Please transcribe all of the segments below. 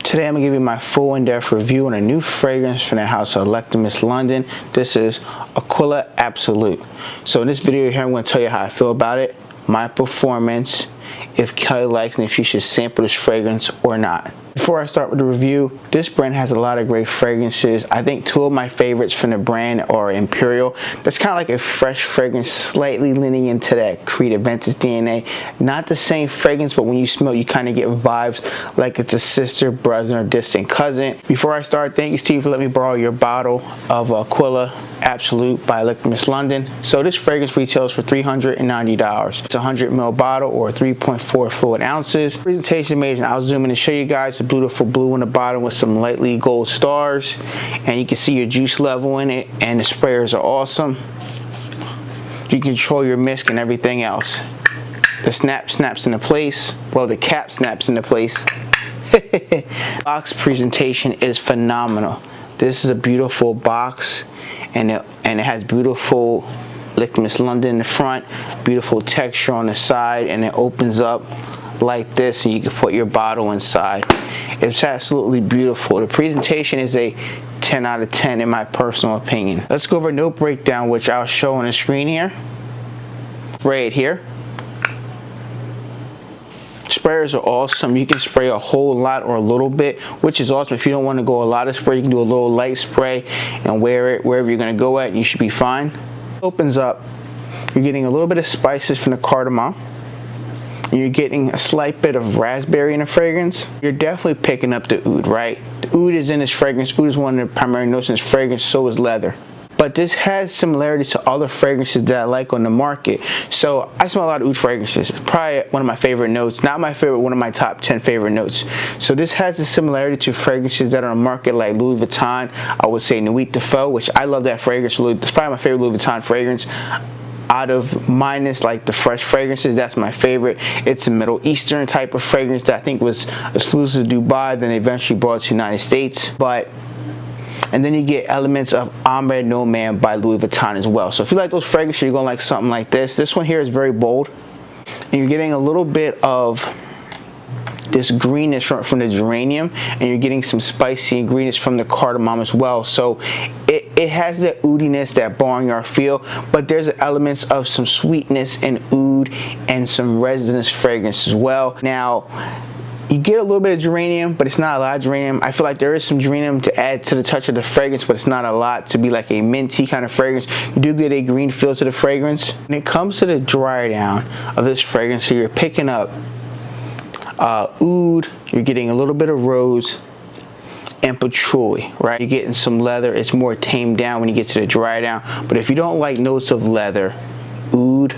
Today I'm going to give you my full in-depth review on a new fragrance from the house of Electimuss London. This is Aquila Absolute. So in this video here I'm going to tell you how I feel about it, my performance, if Kelly likes and if you should sample this fragrance or not. Before I start with the review, this brand has a lot of great fragrances. I think two of my favorites from the brand are Imperial. That's kind of like a fresh fragrance, slightly leaning into that Creed Aventus DNA. Not the same fragrance, but when you smell, you kind of get vibes like it's a sister, brother, or distant cousin. Before I start, thank you, Steve, for letting me borrow your bottle of Aquila Absolute by Electimuss London. So this fragrance retails for $390. It's a 100ml bottle or 3.4 fluid ounces. Presentation made, and I'll zoom in and show you guys the beautiful blue on the bottom with some lightly gold stars, and you can see your juice level in it, and the sprayers are awesome. You control your mist and everything else. The snap snaps into place. Well, the cap snaps into place. Box presentation is phenomenal. This is a beautiful box, and it has beautiful Electimuss London in the front, beautiful texture on the side, and it opens up like this and you can put your bottle inside. It's absolutely beautiful. The presentation is a 10 out of 10 in my personal opinion. Let's go over note breakdown, which I'll show on the screen here. Spray it here. Sprayers are awesome. You can spray a whole lot or a little bit, which is awesome. If you don't want to go a lot of spray, you can do a little light spray and wear it wherever you're going to go at, and you should be fine. Opens up. You're getting a little bit of spices from the cardamom. You're getting a slight bit of raspberry in the fragrance. You're definitely picking up the oud, right? The oud is in this fragrance. Oud is one of the primary notes in this fragrance, so is leather. But this has similarities to other fragrances that I like on the market. So I smell a lot of oud fragrances. It's probably one of my favorite notes. Not my favorite, one of my top 10 favorite notes. So this has a similarity to fragrances that are on the market like Louis Vuitton. I would say Nuit de Faux, which I love that fragrance. It's probably my favorite Louis Vuitton fragrance. Out of minus like the fresh fragrances, that's my favorite. It's a Middle Eastern type of fragrance that I think was exclusive to Dubai, then they eventually brought it to the United States. And then you get elements of Ambre Nomad by Louis Vuitton as well. So if you like those fragrances, you're gonna like something like this. This one here is very bold, and you're getting a little bit of this greenness from the geranium, and you're getting some spicy greenness from the cardamom as well. So it has that oudiness, that barnyard feel, but there's elements of some sweetness and oud and some resinous fragrance as well. Now, you get a little bit of geranium, but it's not a lot of geranium. I feel like there is some geranium to add to the touch of the fragrance, but it's not a lot to be like a minty kind of fragrance. You do get a green feel to the fragrance. When it comes to the dry down of this fragrance, so you're picking up oud, you're getting a little bit of rose and patchouli, right? You're getting some leather. It's more tamed down when you get to the dry down. But if you don't like notes of leather, oud,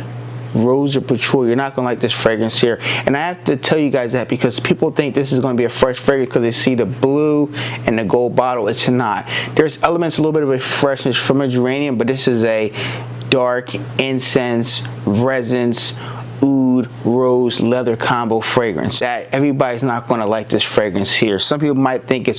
rose, or patchouli, you're not gonna like this fragrance here. And I have to tell you guys that because people think this is gonna be a fresh fragrance because they see the blue and the gold bottle. It's not. There's elements, a little bit of a freshness from a geranium, but this is a dark incense, resins, oud, rose, leather combo fragrance. That everybody's not going to like this fragrance here. Some people might think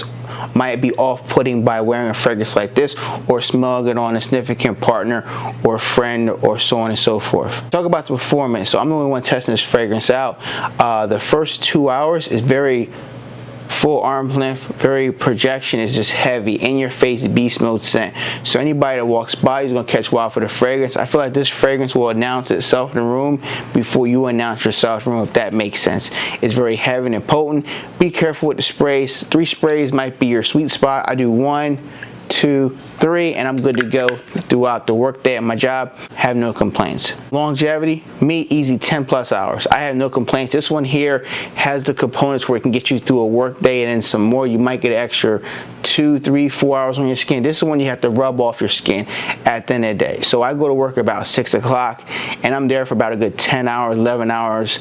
might be off-putting by wearing a fragrance like this or smelling it on a significant partner or friend or so on and so forth. Talk about the performance. So I'm the only one testing this fragrance out. The first 2 hours is very full arm's length, very projection, is just heavy, in your face beast mode scent. So anybody that walks by is gonna catch wild for the fragrance. I feel like this fragrance will announce itself in the room before you announce yourself in the room, if that makes sense. It's very heavy and potent. Be careful with the sprays. 3 sprays might be your sweet spot. I do 1, 2, 3, and I'm good to go throughout the workday at my job. Have no complaints. Longevity, me, easy 10+ hours. I have no complaints. This one here has the components where it can get you through a workday and then some more. You might get an extra 2, 3, 4 hours on your skin. This is one you have to rub off your skin at the end of the day. So I go to work about 6 o'clock and I'm there for about a good 10 hours, 11 hours.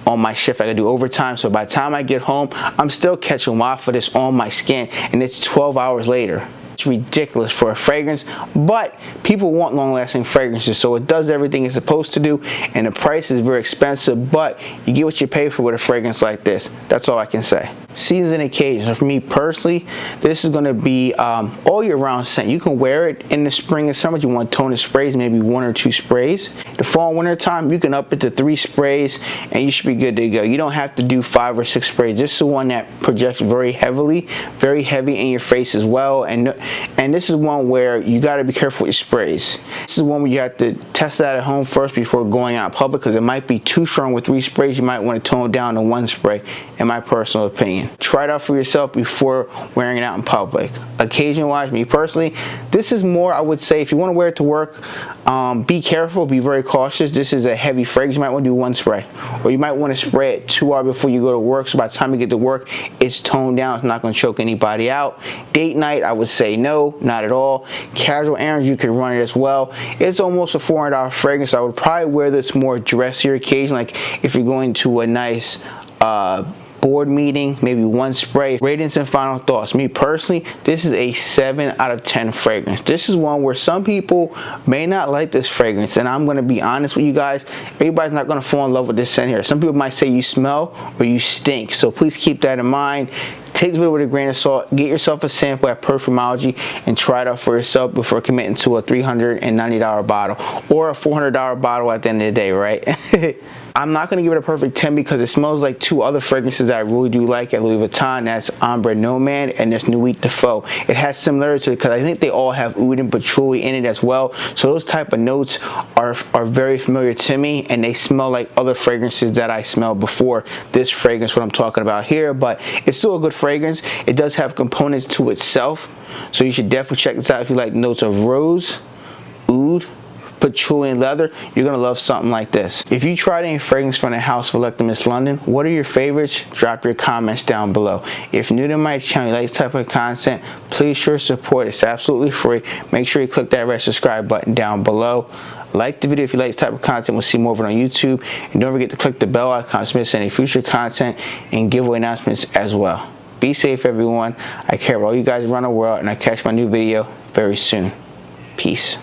On my shift, I gotta do overtime, so by the time I get home, I'm still catching wild for this on my skin, and it's 12 hours later. It's ridiculous for a fragrance, but people want long-lasting fragrances, so it does everything it's supposed to do, and the price is very expensive, but you get what you pay for with a fragrance like this. That's all I can say. Seasons and occasions. For me personally, this is going to be all year round scent. You can wear it in the spring and summer. You want toner sprays, maybe 1 or 2 sprays. The fall and winter time, you can up it to 3 sprays and you should be good to go. You don't have to do 5 or 6 sprays. This is the one that projects very heavily, very heavy in your face as well, and this is one where you got to be careful with your sprays. This is one where you have to test that at home first before going out in public, because it might be too strong with 3 sprays. You might want to tone it down to 1 spray, in my personal opinion. Try it out for yourself before wearing it out in public. Occasion wise, me personally, this is more, I would say, if you want to wear it to work, be careful, be very cautious. This is a heavy fragrance. You might want to do 1 spray, or you might want to spray it 2 hours before you go to work, so by the time you get to work it's toned down. It's not going to choke anybody out. Date night, I would say no, not at all. Casual errands, you can run it as well. It's almost a $400 fragrance. I would probably wear this more dressier occasion, like if you're going to a nice board meeting, maybe 1 spray. Ratings and final thoughts. Me personally, this is a 7 out of 10 fragrance. This is one where some people may not like this fragrance, and I'm going to be honest with you guys, everybody's not going to fall in love with this scent here. Some people might say you smell or you stink, so please keep that in mind. Take this video with a grain of salt. Get yourself a sample at Perfumology and try it out for yourself before committing to a $390 bottle or a $400 bottle at the end of the day, right? I'm not going to give it a perfect 10 because it smells like 2 other fragrances that I really do like at Louis Vuitton. That's Ombre Nomad and this Nuit de Faux. It has similarities because I think they all have oud and patchouli in it as well. So those type of notes are very familiar to me, and they smell like other fragrances that I smelled before this fragrance, what I'm talking about here. But it's still a good fragrance. It does have components to itself, so you should definitely check this out if you like notes of rose, oud, patchouli, and leather. You're gonna love something like this. If you tried any fragrance from the house of Electimuss London, what are your favorites? Drop your comments down below. If you're new to my channel, you like this type of content, please show support. It's absolutely free. Make sure you click that red subscribe button down below. Like the video if you like this type of content. We'll see more of it on YouTube, and don't forget to click the bell icon to miss any future content and giveaway announcements as well. Be safe, everyone. I care about all you guys around the world, and I'll catch my new video very soon. Peace.